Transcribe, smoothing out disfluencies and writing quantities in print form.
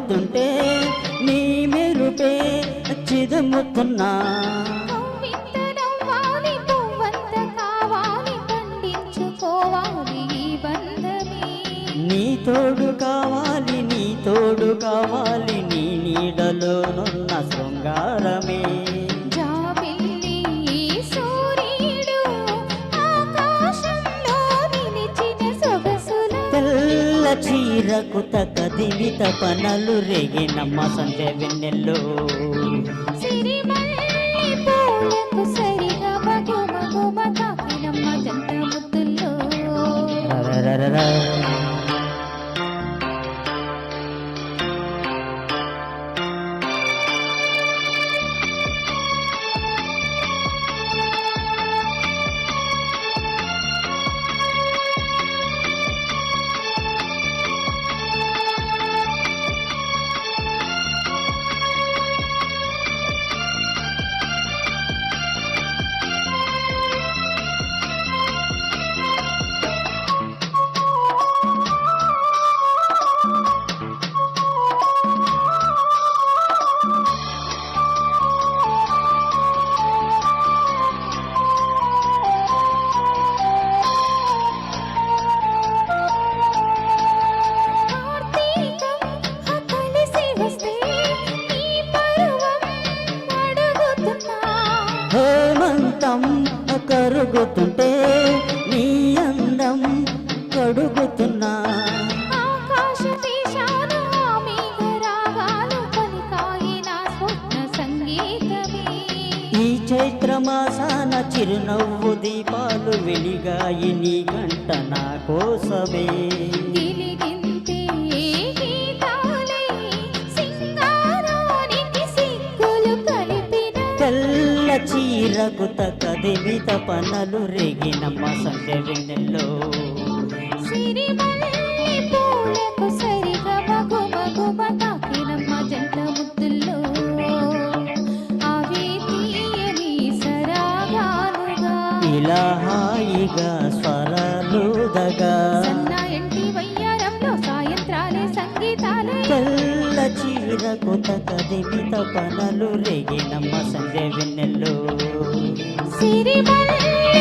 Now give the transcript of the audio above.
కదులుతుంటే నీ మెరుపే చిదుముతున్నా నీ తోడు కావాలి నీ తోడు కావాలి నీ నీడలోనున్న శృంగారమే తెల్ల చీరకు తకదిమిత పనలు రేగినమ్మ సంధ్య వెన్నెల్లో హేమంతం కరుగుతుంటే నీ అందం కడుగుతున్నా ఈ చైత్రమాసాన చిరునవ్వు దీపాలు వెలిగాయి నీ గంట నా కోసమే తెల్ల చీరకు తకదిమిత పనలు రేగినమ్మ సంధ్య వెన్నెల్లో ఇలా హాయిగా స్వరాలుదగా తెల్ల చీరకు తకదిమిత పనలు రేగినమ్మ సంధ్య వెన్నెల్లో సిరిమల్లె